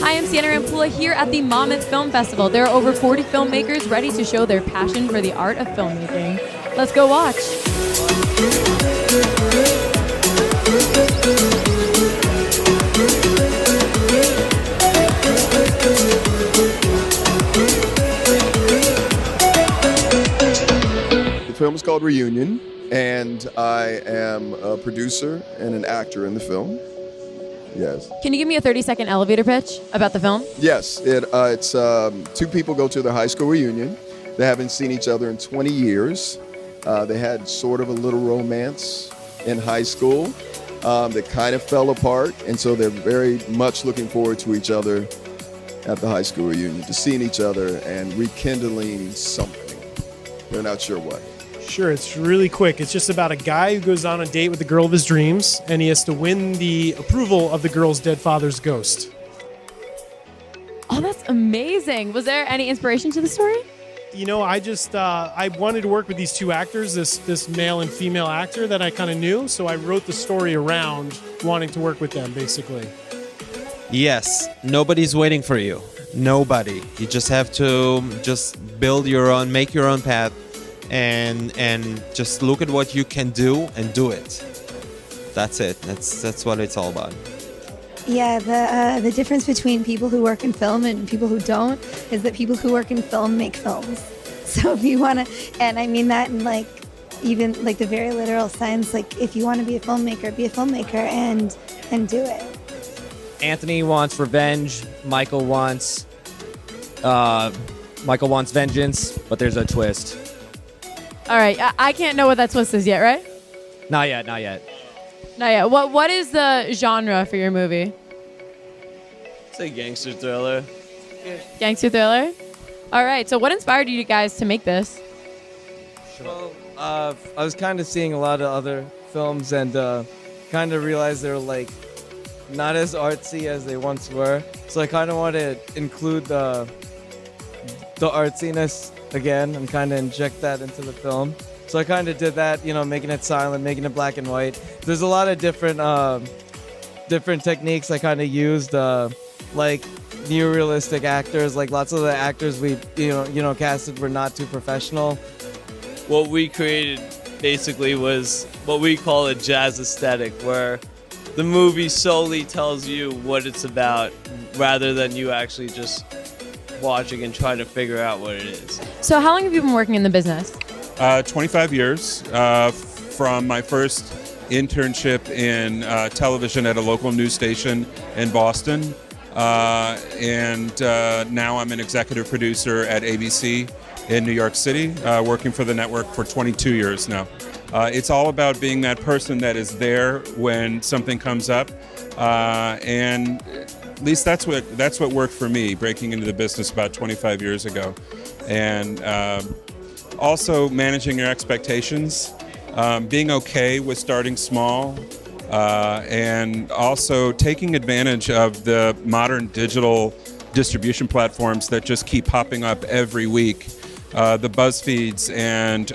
Hi, I'm Sienna Rampula here at the Monmouth Film Festival. There are over 40 filmmakers ready to show their passion for the art of filmmaking. Let's go watch. The film is called Reunion, and I am a producer and an actor in the film. Yes. Can you give me a 30-second elevator pitch about the film? Yes, it's two people go to their high school reunion. They haven't seen each other in 20 years. They had sort of a little romance in high school that kind of fell apart, and so they're very much looking forward to each other at the high school reunion, to seeing each other and rekindling something. They're not sure what. Sure, it's really quick. It's just about a guy who goes on a date with the girl of his dreams, and he has to win the approval of the girl's dead father's ghost. Oh, that's amazing. Was there any inspiration to the story? You know, I wanted to work with these two actors, this male and female actor that I kind of knew, so I wrote the story around wanting to work with them, basically. Yes, nobody's waiting for you. Nobody. You just have to just build your own, make your own path, and just look at what you can do and do it. That's it. That's what it's all about. Yeah, the difference between people who work in film and people who don't is that people who work in film make films. So if you want to, and I mean that in like even like the very literal sense, like if you want to be a filmmaker and do it. Anthony wants revenge. Michael wants vengeance, but there's a twist. All right, I can't know what that twist is yet, right? Not yet. Not yet. What is the genre for your movie? Say gangster thriller. Gangster thriller? All right, so what inspired you guys to make this? Well, I was kind of seeing a lot of other films and kind of realized they were like not as artsy as they once were. So I kind of want to include the artsiness again and kind of inject that into the film. So I kind of did that, you know, making it silent, making it black and white. There's a lot of different techniques I kind of used, like new realistic actors. Like lots of the actors we casted were not too professional. What we created basically was what we call a jazz aesthetic, where the movie solely tells you what it's about rather than you actually just watching and trying to figure out what it is. So how long have you been working in the business? 25 years, from my first internship in television at a local news station in Boston, and now I'm an executive producer at ABC in New York City, working for the network for 22 years now. It's all about being that person that is there when something comes up, and at least that's what worked for me, breaking into the business about 25 years ago. And also managing your expectations, being okay with starting small, and also taking advantage of the modern digital distribution platforms that just keep popping up every week. The BuzzFeeds and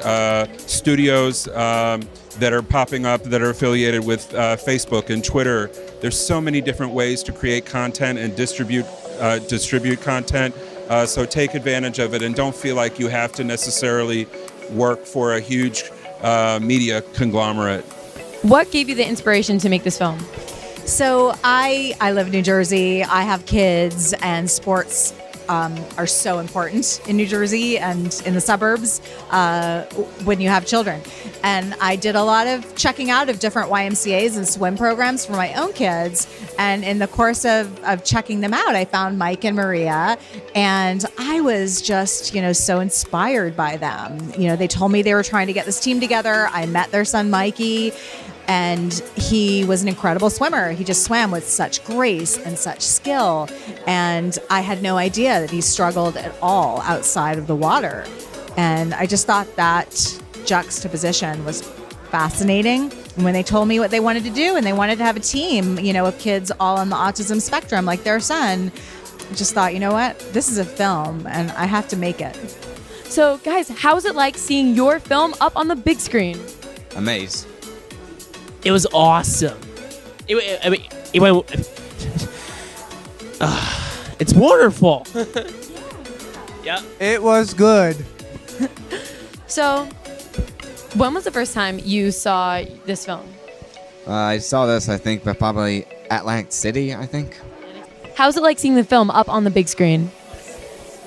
studios that are popping up that are affiliated with Facebook and Twitter. There's so many different ways to create content and distribute content. So take advantage of it and don't feel like you have to necessarily work for a huge media conglomerate. What gave you the inspiration to make this film? So I live in New Jersey. I have kids, and sports are so important in New Jersey and in the suburbs when you have children. And I did a lot of checking out of different YMCAs and swim programs for my own kids. And in the course of checking them out, I found Mike and Maria, and I was just, so inspired by them. They told me they were trying to get this team together. I met their son, Mikey, and he was an incredible swimmer. He just swam with such grace and such skill. And I had no idea that he struggled at all outside of the water. And I just thought that juxtaposition was fascinating. And when they told me what they wanted to do and they wanted to have a team, of kids all on the autism spectrum like their son, I just thought, you know what? This is a film and I have to make it. So guys, how was it like seeing your film up on the big screen? Amazed. It was awesome. It went. It's wonderful. Yeah. It was good. So, when was the first time you saw this film? I saw this, I think, but probably Atlantic City, I think. How's it like seeing the film up on the big screen?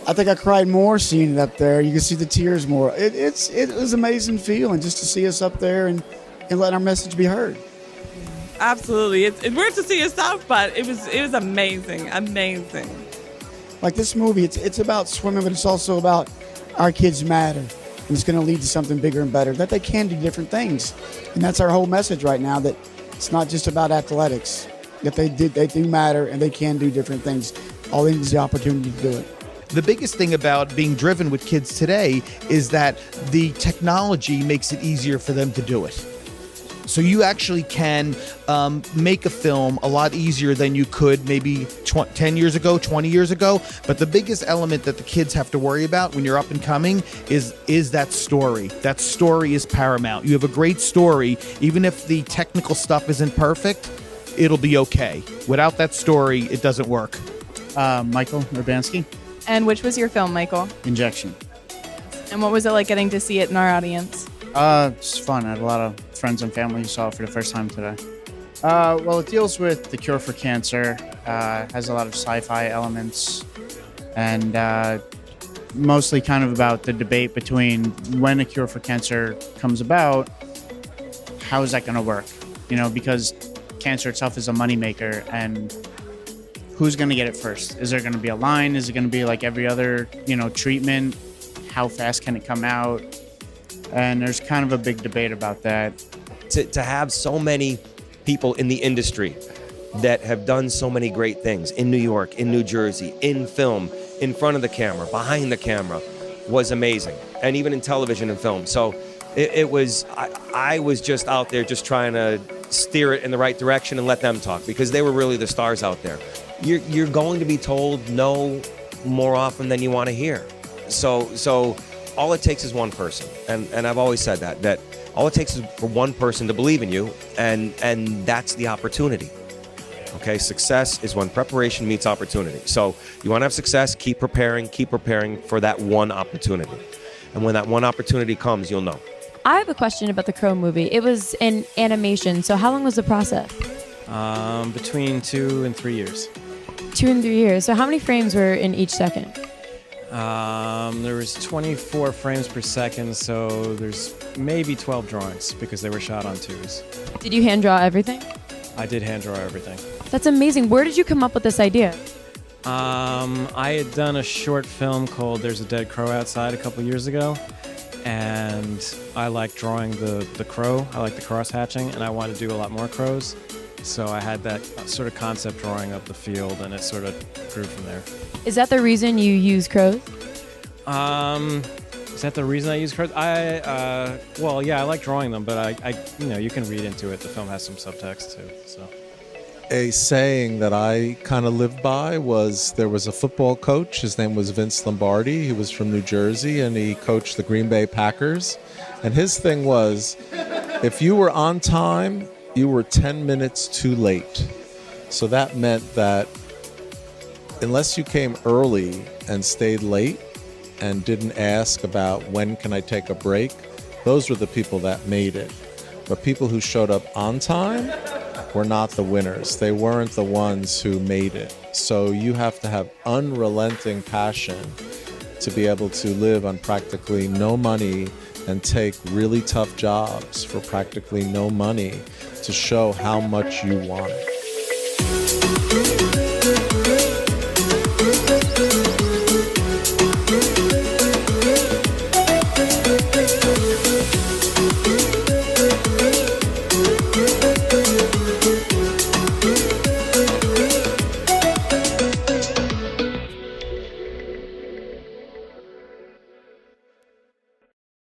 I think I cried more seeing it up there. You can see the tears more. It was an amazing feeling just to see us up there and let our message be heard. Absolutely. It's weird to see yourself, but it was amazing. Like this movie, it's about swimming, but it's also about our kids matter. And it's going to lead to something bigger and better, that they can do different things. And that's our whole message right now, that it's not just about athletics, that they do matter and they can do different things. All they need is the opportunity to do it. The biggest thing about being driven with kids today is that the technology makes it easier for them to do it. So you actually can make a film a lot easier than you could maybe 10 years ago, 20 years ago. But the biggest element that the kids have to worry about when you're up and coming is that story. That story is paramount. You have a great story, even if the technical stuff isn't perfect, it'll be okay. Without that story, it doesn't work. Michael Urbanski. And which was your film, Michael? Injection. And what was it like getting to see it in our audience? It's fun. I had a lot of friends and family who saw it for the first time today. Well, it deals with the cure for cancer, has a lot of sci-fi elements, and mostly kind of about the debate between when a cure for cancer comes about, how is that going to work? You know, because cancer itself is a moneymaker, and who's going to get it first? Is there going to be a line? Is it going to be like every other, treatment? How fast can it come out? And there's kind of a big debate about that. To have so many people in the industry that have done so many great things in New York, in New Jersey, in film, in front of the camera, behind the camera, was amazing. And even in television and film. So it was, I was just out there just trying to steer it in the right direction and let them talk, because they were really the stars out there. You're going to be told no more often than you want to hear. So all it takes is one person, and I've always said that all it takes is for one person to believe in you, and that's the opportunity. Okay, success is when preparation meets opportunity. So you want to have success, keep preparing for that one opportunity. And when that one opportunity comes, you'll know. I have a question about the Crow movie. It was an animation, so how long was the process? Between 2 and 3 years. 2 and 3 years. So how many frames were in each second? There was 24 frames per second, so there's maybe 12 drawings because they were shot on 2s. Did you hand draw everything? I did hand draw everything. That's amazing. Where did you come up with this idea? I had done a short film called There's a Dead Crow Outside a couple years ago, and I like drawing the crow. I like the cross hatching, and I wanted to do a lot more crows. So I had that sort of concept drawing of the field, and it sort of grew from there. Is that the reason you use crows? Is that the reason I use crows? Well, yeah, I like drawing them, but I you can read into it. The film has some subtext too, so. A saying that I kind of lived by was, there was a football coach, his name was Vince Lombardi, he was from New Jersey, and he coached the Green Bay Packers. And his thing was, if you were on time, you were 10 minutes too late. So that meant that unless you came early and stayed late and didn't ask about when can I take a break, those were the people that made it. But people who showed up on time were not the winners. They weren't the ones who made it. So you have to have unrelenting passion to be able to live on practically no money and take really tough jobs for practically no money to show how much you want it.